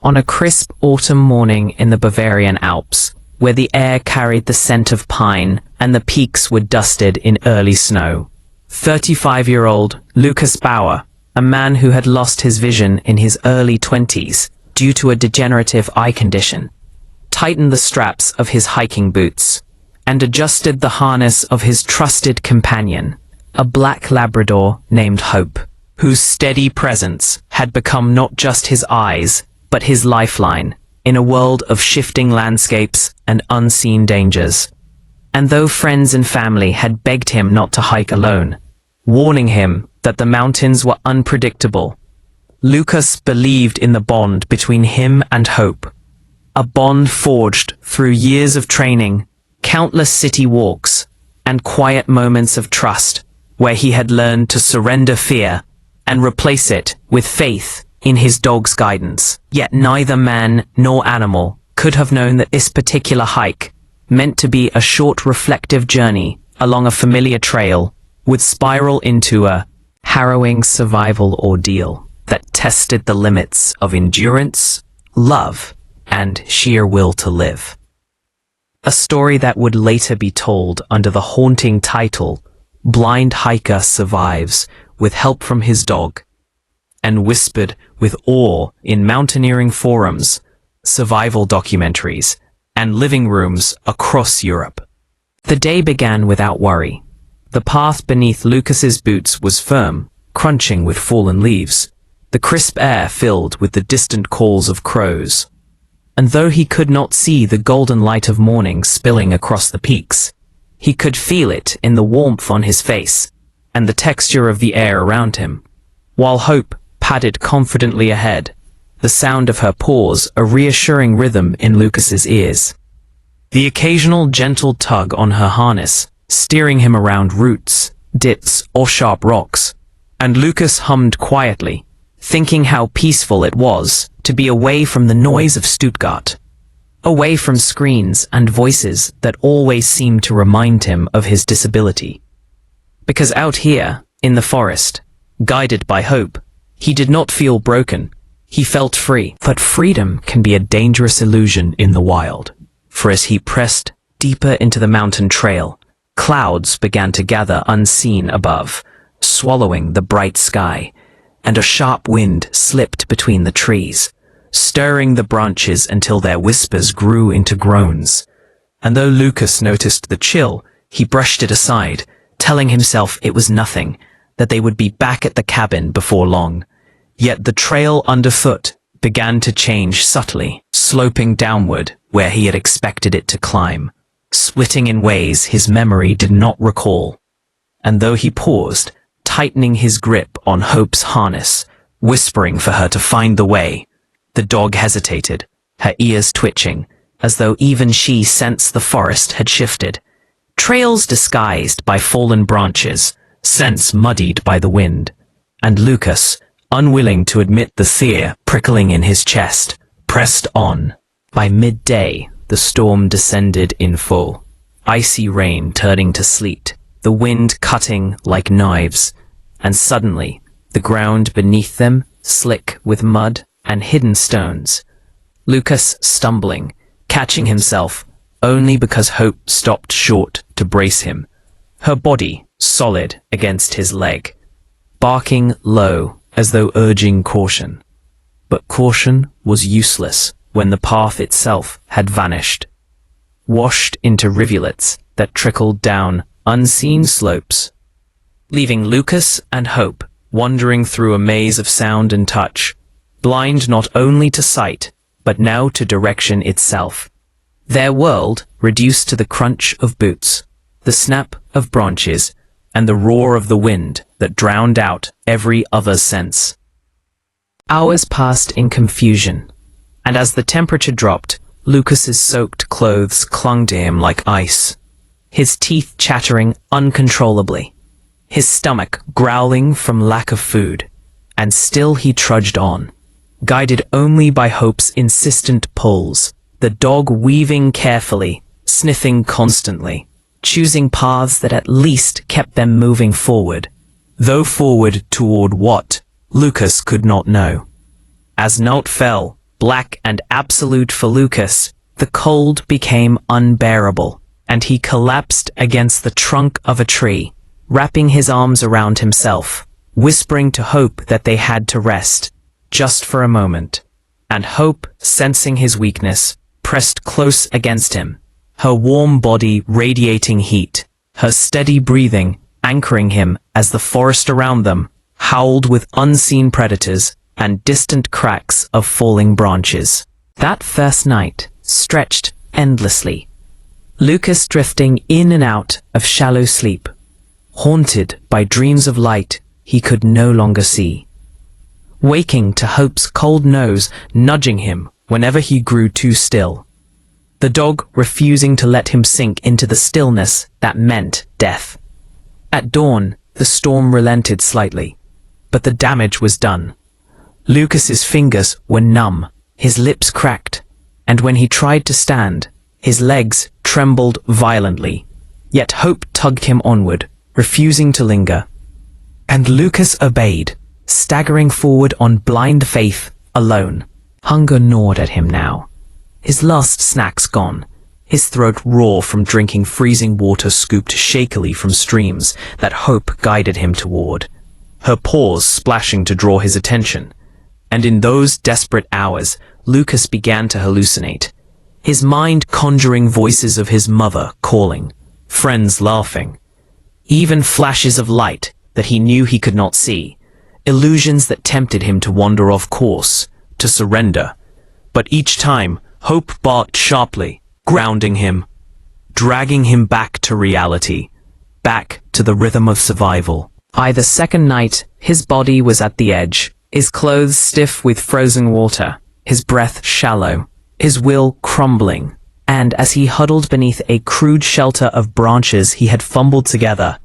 On a crisp autumn morning in the Bavarian Alps, where the air carried the scent of pine and the peaks were dusted in early snow, 35-year-old Lukas Bauer, a man who had lost his vision in his early 20s due to a degenerative eye condition, tightened the straps of his hiking boots and adjusted the harness of his trusted companion, a black Labrador named Hope, whose steady presence had become not just his eyes, but his lifeline in a world of shifting landscapes and unseen dangers. And though friends and family had begged him not to hike alone, warning him that the mountains were unpredictable, Lukas believed in the bond between him and Hope, a bond forged through years of training, countless city walks, and quiet moments of trust, where he had learned to surrender fear and replace it with faith in his dog's guidance. Yet neither man nor animal could have known that this particular hike, meant to be a short reflective journey along a familiar trail, would spiral into a harrowing survival ordeal that tested the limits of endurance, love, and sheer will to live. A story that would later be told under the haunting title, "Blind Hiker Survives with Help from His Dog," and whispered with awe in mountaineering forums, survival documentaries, and living rooms across Europe. The day began without worry. The path beneath Lukas's boots was firm, crunching with fallen leaves, the crisp air filled with the distant calls of crows. And though he could not see the golden light of morning spilling across the peaks, he could feel it in the warmth on his face and the texture of the air around him. While Hope padded confidently ahead, the sound of her paws a reassuring rhythm in Lukas's ears. The occasional gentle tug on her harness, steering him around roots, dips, or sharp rocks, and Lukas hummed quietly, thinking how peaceful it was to be away from the noise of Stuttgart, away from screens and voices that always seemed to remind him of his disability. Because out here, in the forest, guided by Hope, he did not feel broken. He felt free. But freedom can be a dangerous illusion in the wild, for as he pressed deeper into the mountain trail, clouds began to gather unseen above, swallowing the bright sky, and a sharp wind slipped between the trees, stirring the branches until their whispers grew into groans. And though Lukas noticed the chill, he brushed it aside, telling himself it was nothing, that they would be back at the cabin before long. Yet the trail underfoot began to change subtly, sloping downward where he had expected it to climb, splitting in ways his memory did not recall. And though he paused, tightening his grip on Hope's harness, whispering for her to find the way, the dog hesitated, her ears twitching, as though even she sensed the forest had shifted. Trails disguised by fallen branches, scents muddied by the wind, and Lukas, unwilling to admit the fear prickling in his chest, pressed on. By midday, the storm descended in full, icy rain turning to sleet, the wind cutting like knives, and suddenly, the ground beneath them slick with mud and hidden stones. Lukas stumbling, catching himself, only because Hope stopped short to brace him, her body solid against his leg, barking low as though urging caution. But caution was useless when the path itself had vanished, washed into rivulets that trickled down unseen slopes, leaving Lukas and Hope wandering through a maze of sound and touch, blind not only to sight, but now to direction itself. Their world reduced to the crunch of boots, the snap of branches, and the roar of the wind that drowned out every other sense. Hours passed in confusion, and as the temperature dropped, Lukas's soaked clothes clung to him like ice, his teeth chattering uncontrollably, his stomach growling from lack of food, and still he trudged on, guided only by Hope's insistent pulls, the dog weaving carefully, sniffing constantly, choosing paths that at least kept them moving forward, though forward toward what, Lukas could not know. As night fell, black and absolute for Lukas, the cold became unbearable, and he collapsed against the trunk of a tree, wrapping his arms around himself, whispering to Hope that they had to rest, just for a moment. And Hope, sensing his weakness, pressed close against him, her warm body radiating heat, her steady breathing anchoring him as the forest around them howled with unseen predators and distant cracks of falling branches. That first night stretched endlessly, Lukas drifting in and out of shallow sleep, haunted by dreams of light he could no longer see, waking to Hope's cold nose nudging him whenever he grew too still, the dog refusing to let him sink into the stillness that meant death. At dawn, the storm relented slightly, but the damage was done. Lukas's fingers were numb, his lips cracked, and when he tried to stand, his legs trembled violently. Yet Hope tugged him onward, refusing to linger. And Lukas obeyed, staggering forward on blind faith alone. Hunger gnawed at him now. His last snacks gone, his throat raw from drinking freezing water scooped shakily from streams that Hope guided him toward, her paws splashing to draw his attention. And in those desperate hours, Lukas began to hallucinate, his mind conjuring voices of his mother calling, friends laughing, even flashes of light that he knew he could not see, illusions that tempted him to wander off course, to surrender. But each time, Hope barked sharply, grounding him, dragging him back to reality, back to the rhythm of survival. By the second night, his body was at the edge, his clothes stiff with frozen water, his breath shallow, his will crumbling, and as he huddled beneath a crude shelter of branches he had fumbled together,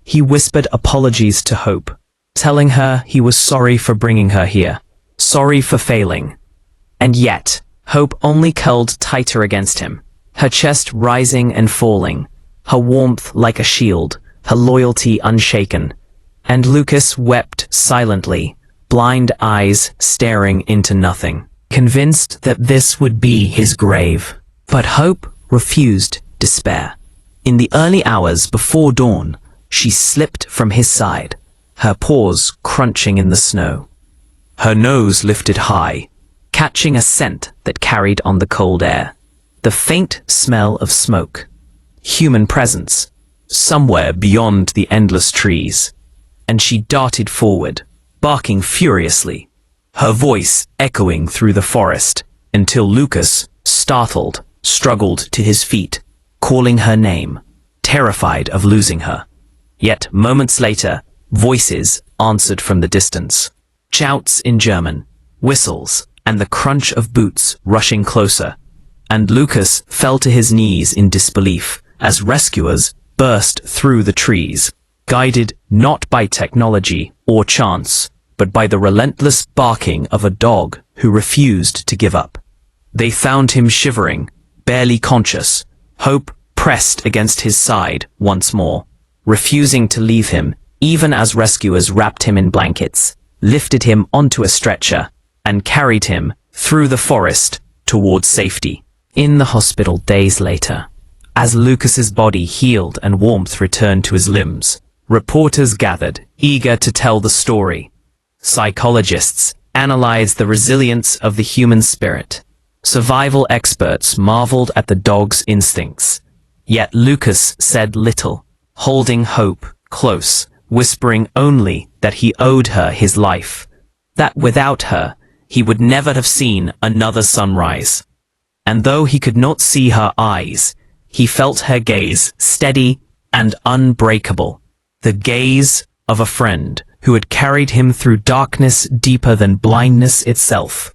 he whispered apologies to Hope, telling her he was sorry for bringing her here, sorry for failing. And yet, Hope only curled tighter against him, her chest rising and falling, her warmth like a shield, her loyalty unshaken. And Lukas wept silently, blind eyes staring into nothing, convinced that this would be his grave. But Hope refused despair. In the early hours before dawn, she slipped from his side, her paws crunching in the snow, her nose lifted high, catching a scent that carried on the cold air, the faint smell of smoke, human presence, somewhere beyond the endless trees. And she darted forward, barking furiously, her voice echoing through the forest, until Lukas, startled, struggled to his feet, calling her name, terrified of losing her. Yet moments later, voices answered from the distance, shouts in German, whistles, and the crunch of boots rushing closer, and Lukas fell to his knees in disbelief as rescuers burst through the trees, guided not by technology or chance, but by the relentless barking of a dog who refused to give up. They found him shivering, barely conscious, Hope pressed against his side once more, refusing to leave him even as rescuers wrapped him in blankets, lifted him onto a stretcher, and carried him through the forest towards safety. In the hospital days later, as Lukas's body healed and warmth returned to his limbs, reporters gathered, eager to tell the story. Psychologists analyzed the resilience of the human spirit. Survival experts marveled at the dog's instincts. Yet Lukas said little, holding Hope close, whispering only that he owed her his life, that without her, he would never have seen another sunrise. And though he could not see her eyes, he felt her gaze steady and unbreakable, the gaze of a friend who had carried him through darkness deeper than blindness itself,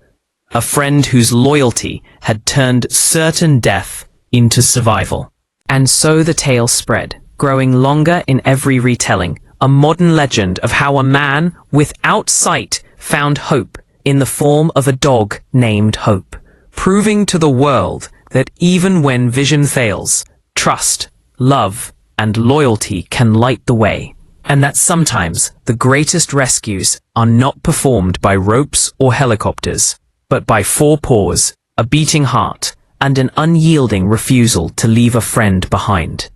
a friend whose loyalty had turned certain death into survival. And so the tale spread, growing longer in every retelling, a modern legend of how a man without sight found hope in the form of a dog named Hope, proving to the world that even when vision fails, trust, love, and loyalty can light the way, and that sometimes the greatest rescues are not performed by ropes or helicopters, but by 4 paws, a beating heart, and an unyielding refusal to leave a friend behind.